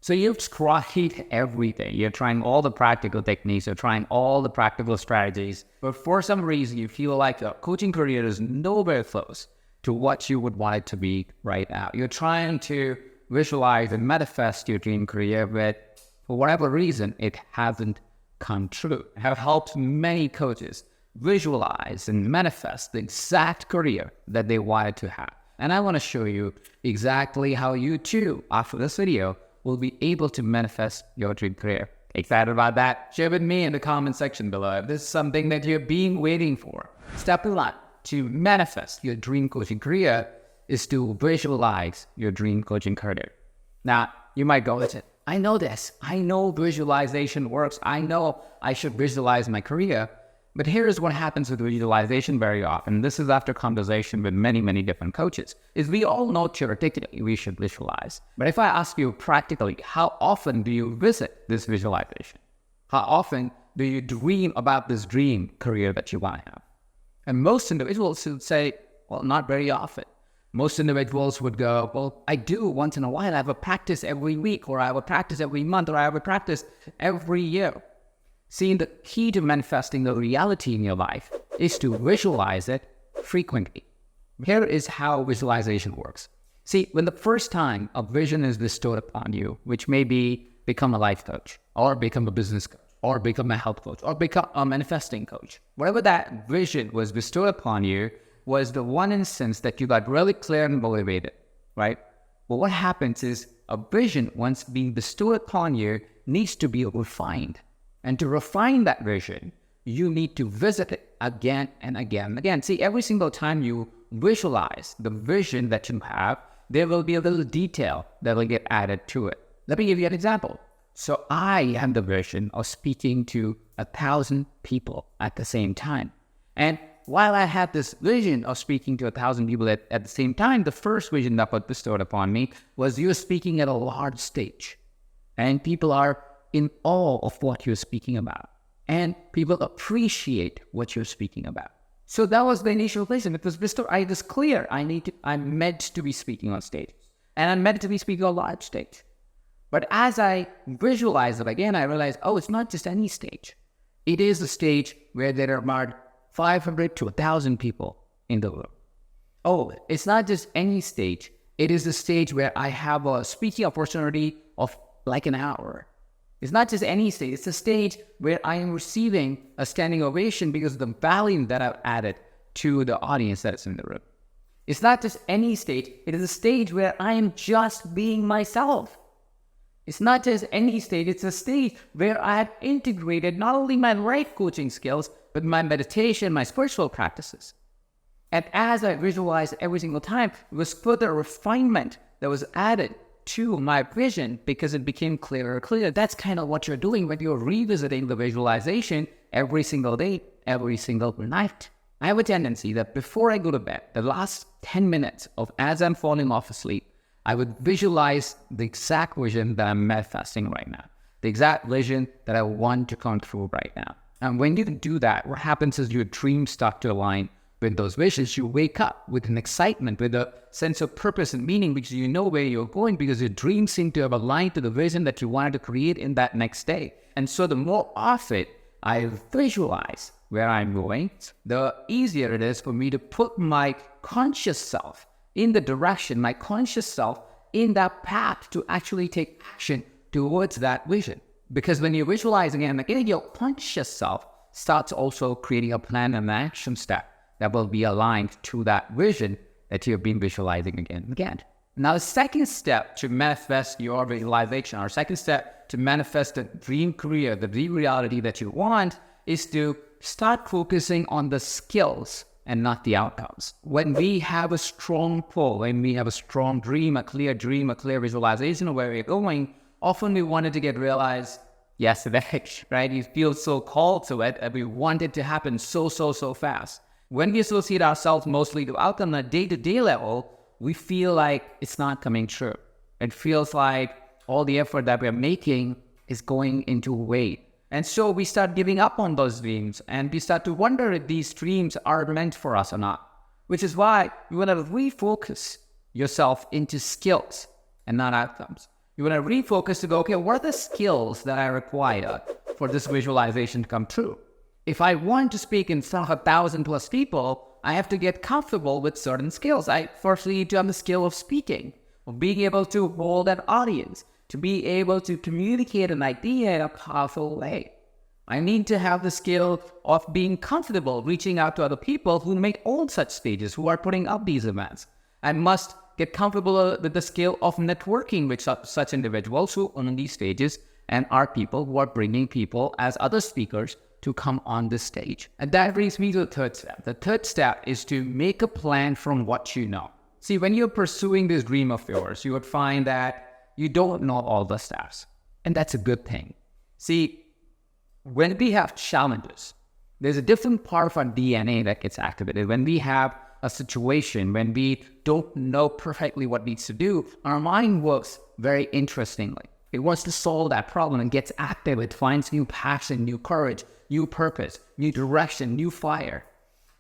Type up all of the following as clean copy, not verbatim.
So you've tried everything. You're trying all the practical techniques. You're trying all the practical strategies. But for some reason, you feel like the coaching career is nowhere close to what you would want it to be right now. You're trying to visualize and manifest your dream career, but for whatever reason, it hasn't come true. I have helped many coaches visualize and manifest the exact career that they wanted to have. And I want to show you exactly how you too, after this video, will be able to manifest your dream career. Excited about that? Share with me in the comment section below if this is something that you're being waiting for. Step 1 to manifest your dream coaching career is to visualize your dream coaching career. Now, you might go, listen, I know this. I know visualization works. I know I should visualize my career. But here's what happens with visualization very often. This is after conversation with many, many different coaches, is we all know theoretically we should visualize. But if I ask you practically, how often do you visit this visualization? How often do you dream about this dream career that you want to have? And most individuals would say, well, not very often. Most individuals would go, well, I do once in a while. I have a practice every week, or I have a practice every month, or I have a practice every year. See, the key to manifesting the reality in your life is to visualize it frequently. Here is how visualization works. See, when the first time a vision is bestowed upon you, which may be become a life coach, or become a business coach, or become a health coach, or become a manifesting coach, whatever that vision was bestowed upon you was the one instance that you got really clear and motivated, right? But what happens is a vision, once being bestowed upon you, needs to be refined. And to refine that vision, you need to visit it again and again and again. See, every single time you visualize the vision that you have, there will be a little detail that will get added to it. Let me give you an example. So I have the vision of speaking to 1,000 people at the same time. And while I had this vision of speaking to 1,000 people at the same time, the first vision that was bestowed upon me was you're speaking at a large stage. And people are in awe of what you're speaking about. And people appreciate what you're speaking about. So that was the initial vision. It was bestowed. I was clear. I'm meant to be speaking on stage. And I'm meant to be speaking on a large stage. But as I visualized it again, I realized, oh, it's not just any stage. It is a stage where there are about 500 to 1,000 people in the room. Oh, it's not just any stage. It is a stage where I have a speaking opportunity of like an hour. It's not just any stage. It's a stage where I am receiving a standing ovation because of the value that I've added to the audience that's in the room. It's not just any stage. It is a stage where I am just being myself. It's not just any stage. It's a stage where I have integrated not only my life coaching skills, but my meditation, my spiritual practices. And as I visualized every single time, it was further refinement that was added to my vision because it became clearer and clearer. That's kind of what you're doing when you're revisiting the visualization every single day, every single night. I have a tendency that before I go to bed, the last 10 minutes of as I'm falling off asleep, I would visualize the exact vision that I'm manifesting right now, the exact vision that I want to come through right now. And when you do that, what happens is your dreams start to align with those visions. You wake up with an excitement, with a sense of purpose and meaning because you know where you're going because your dreams seem to have aligned to the vision that you wanted to create in that next day. And so the more of it I visualize where I'm going, the easier it is for me to put my conscious self in the direction, my conscious self in that path to actually take action towards that vision. Because when you visualize again and again, your conscious self starts also creating a plan and an action step that will be aligned to that vision that you've been visualizing again and again. Now, the second step to manifest your visualization, or second step to manifest the dream career, the dream reality that you want, is to start focusing on the skills and not the outcomes. When we have a strong pull, when we have a strong dream, a clear visualization of where we're going, often we want it to get realized yesterday, right? You feel so called to it and we want it to happen so fast. When we associate ourselves mostly to outcome on a day-to-day level, we feel like it's not coming true. It feels like all the effort that we're making is going into weight. And so we start giving up on those dreams and we start to wonder if these dreams are meant for us or not. Which is why you want to refocus yourself into skills and not outcomes. You want to refocus to go, okay, what are the skills that I require for this visualization to come true? If I want to speak in front of 1,000+ people, I have to get comfortable with certain skills. I firstly need to have the skill of speaking, of being able to hold an audience, to be able to communicate an idea in a powerful way. I need to have the skill of being comfortable reaching out to other people who make all such stages, who are putting up these events. I must get comfortable with the skill of networking with such individuals who own these stages and are people who are bringing people as other speakers to come on this stage. And that brings me to the third step. The third step is to make a plan from what you know. See, when you're pursuing this dream of yours, you would find that you don't know all the steps. And that's a good thing. See, when we have challenges, there's a different part of our DNA that gets activated. When we have a situation, when we don't know perfectly what needs to do, our mind works very interestingly. It wants to solve that problem and gets active. It finds new passion, new courage, new purpose, new direction, new fire.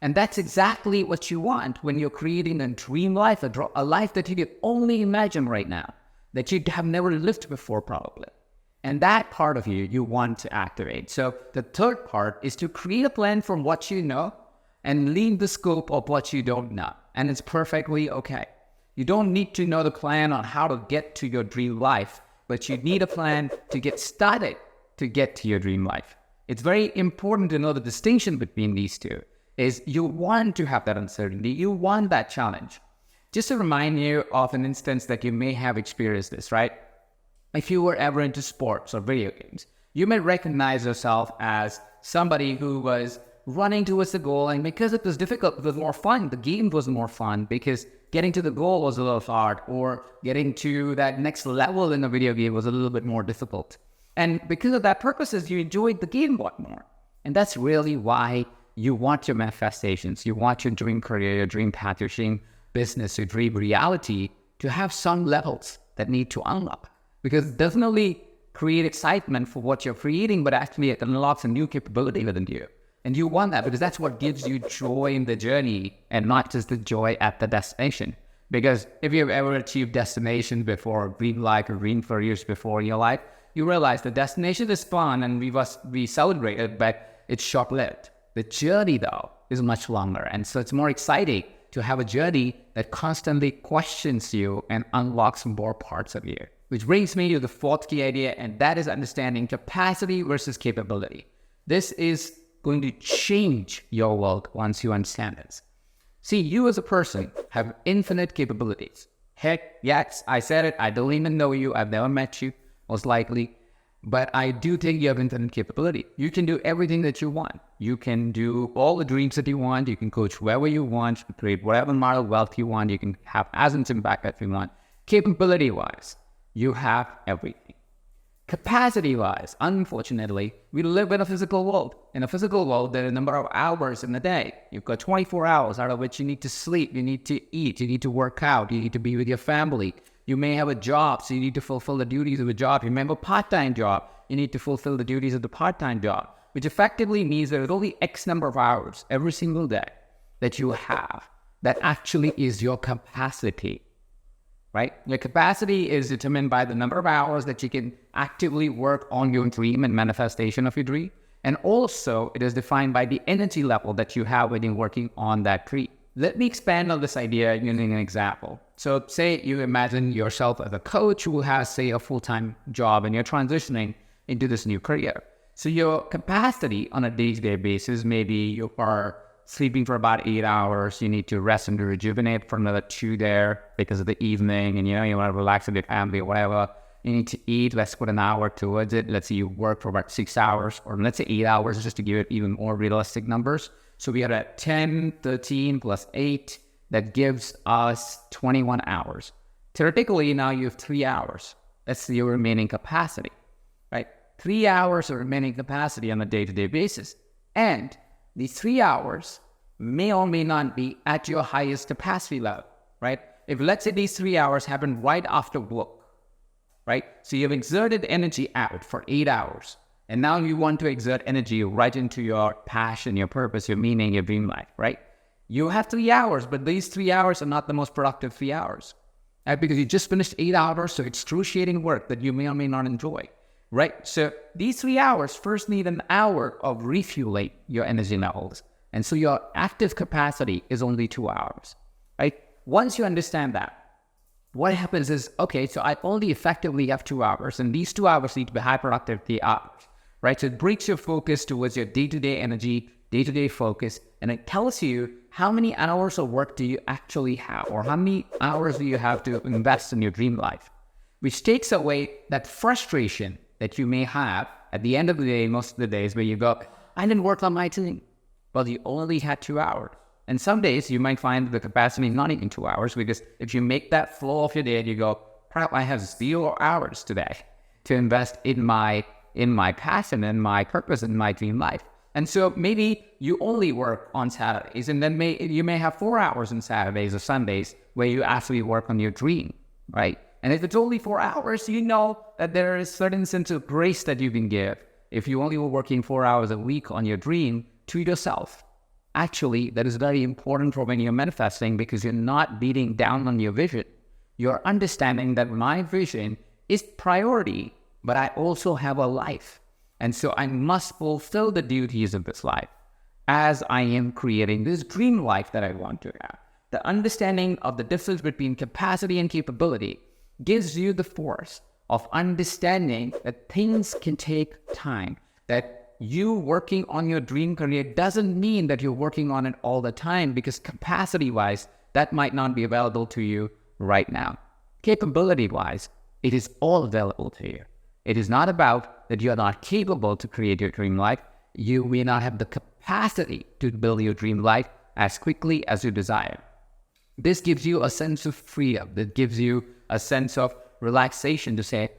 And that's exactly what you want when you're creating a dream life, a life that you can only imagine right now, that you have never lived before probably. And that part of you want to activate. So the third part is to create a plan from what you know and leave the scope of what you don't know. And it's perfectly okay. You don't need to know the plan on how to get to your dream life, but you need a plan to get started to get to your dream life. It's very important to know the distinction between these two. Is you want to have that uncertainty, you want that challenge. Just to remind you of an instance that you may have experienced this, right? If you were ever into sports or video games, you may recognize yourself as somebody who was running towards the goal, and because it was difficult, it was more fun. The game was more fun because getting to the goal was a little hard, or getting to that next level in the video game was a little bit more difficult. And because of that purposes, you enjoyed the game a lot more. And that's really why you want your manifestations, you want your dream career, your dream path, your dream business, your dream reality to have some levels that need to unlock. Because it doesn't only create excitement for what you're creating, but actually it unlocks a new capability within you. And you want that because that's what gives you joy in the journey and not just the joy at the destination. Because if you've ever achieved destination before, dream life or dream careers before in your life, you realize the destination is fun and we celebrate it, but it's short-lived. The journey, though, is much longer. And so it's more exciting to have a journey that constantly questions you and unlocks more parts of you. Which brings me to the fourth key idea, and that is understanding capacity versus capability. This is going to change your world once you understand this. See, you as a person have infinite capabilities. Heck, yes, I said it. I don't even know you. I've never met you, most likely. But I do think you have infinite capability. You can do everything that you want. You can do all the dreams that you want. You can coach whoever you want, create whatever amount of wealth you want. You can have as much impact as you want. Capability-wise, you have everything. Capacity-wise, unfortunately, we live in a physical world. In a physical world, there are a number of hours in the day. You've got 24 hours out of which you need to sleep, you need to eat, you need to work out, you need to be with your family. You may have a job, so you need to fulfill the duties of a job. You may have a part-time job, you need to fulfill the duties of the part-time job, which effectively means there is only X number of hours every single day that you have that actually is your capacity. Right? Your capacity is determined by the number of hours that you can actively work on your dream and manifestation of your dream. And also, it is defined by the energy level that you have when you're working on that dream. Let me expand on this idea using an example. So say you imagine yourself as a coach who has, say, a full-time job and you're transitioning into this new career. So your capacity on a day-to-day basis, maybe you are sleeping for about 8 hours, you need to rest and rejuvenate for another 2 there because of the evening, and you want to relax with your family or whatever. You need to eat, let's put an hour towards it. Let's say you work for about 6 hours, or let's say 8 hours, just to give it even more realistic numbers. So we are at 10, 13 plus 8, that gives us 21 hours. Theoretically, now you have 3 hours. That's your remaining capacity, right? 3 hours of remaining capacity on a day-to-day basis. And these 3 hours may or may not be at your highest capacity level, right? If let's say these 3 hours happen right after work, right? So you've exerted energy out for 8 hours, and now you want to exert energy right into your passion, your purpose, your meaning, your dream life, right? You have 3 hours, but these 3 hours are not the most productive 3 hours. Because you just finished 8 hours, so excruciating work that you may or may not enjoy, right? So these 3 hours first need an hour of refueling your energy levels. And so your active capacity is only 2 hours, right? Once you understand that, what happens is, okay, so I only effectively have 2 hours, and these 2 hours need to be high productivity hours, right? So it breaks your focus towards your day-to-day energy, day-to-day focus, and it tells you how many hours of work do you actually have, or how many hours do you have to invest in your dream life, which takes away that frustration that you may have at the end of the day, most of the days, where you go, I didn't work on my team. Well, you only had 2 hours. And some days you might find the capacity not even 2 hours, because if you make that flow of your day and you go, crap, I have 0 hours today to invest in my passion and my purpose and my dream life. And so maybe you only work on Saturdays, and then you may have 4 hours on Saturdays or Sundays where you actually work on your dream, right? And if it's only 4 hours, you know that there is certain sense of grace that you can give if you only were working 4 hours a week on your dream to yourself. Actually, that is very important for when you're manifesting, because you're not beating down on your vision. You're understanding that my vision is priority, but I also have a life. And so I must fulfill the duties of this life as I am creating this dream life that I want to have. The understanding of the difference between capacity and capability gives you the force of understanding that things can take time, that you working on your dream career doesn't mean that you're working on it all the time, because capacity-wise, that might not be available to you right now. Capability-wise, it is all available to you. It is not about that you're not capable to create your dream life. You may not have the capacity to build your dream life as quickly as you desire. This gives you a sense of freedom. That gives you a sense of relaxation to say,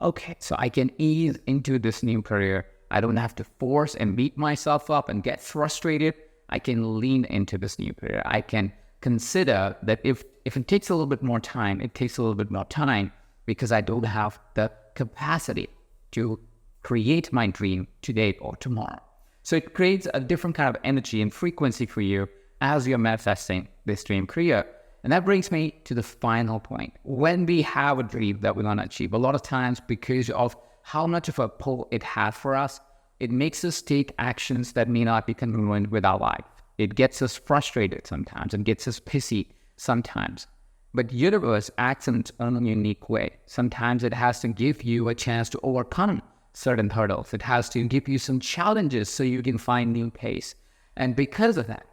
okay, so I can ease into this new career. I don't have to force and beat myself up and get frustrated. I can lean into this new career. I can consider that if it takes a little bit more time, it takes a little bit more time, because I don't have the capacity to create my dream today or tomorrow. So it creates a different kind of energy and frequency for you as you're manifesting this dream career. And that brings me to the final point. When we have a dream that we want to achieve, a lot of times, because of how much of a pull it has for us, it makes us take actions that may not be congruent with our life. It gets us frustrated sometimes. It gets us pissy sometimes. But universe acts in its own unique way. Sometimes it has to give you a chance to overcome certain hurdles. It has to give you some challenges so you can find new pace. And because of that,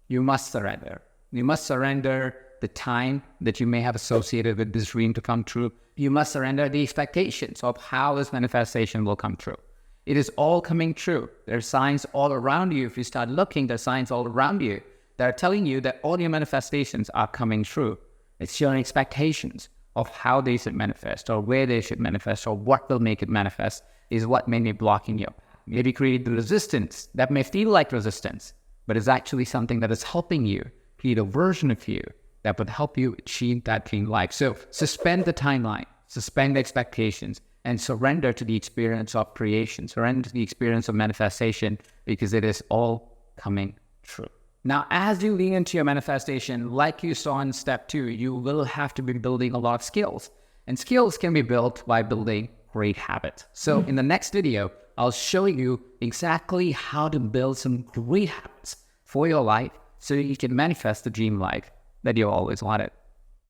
you must surrender. You must surrender the time that you may have associated with this dream to come true. You must surrender the expectations of how this manifestation will come true. It is all coming true. There are signs all around you. If you start looking, there are signs all around you that are telling you that all your manifestations are coming true. It's your expectations of how they should manifest, or where they should manifest, or what will make it manifest is what may be blocking you. Maybe create the resistance that may feel like resistance, but is actually something that is helping you create a version of you that would help you achieve that dream life. So suspend the timeline, suspend the expectations, and surrender to the experience of creation, surrender to the experience of manifestation, because it is all coming true. Now, as you lean into your manifestation, like you saw in step 2, you will have to be building a lot of skills. And skills can be built by building great habits. So in the next video, I'll show you exactly how to build some great habits for your life so you can manifest the dream life that you always wanted.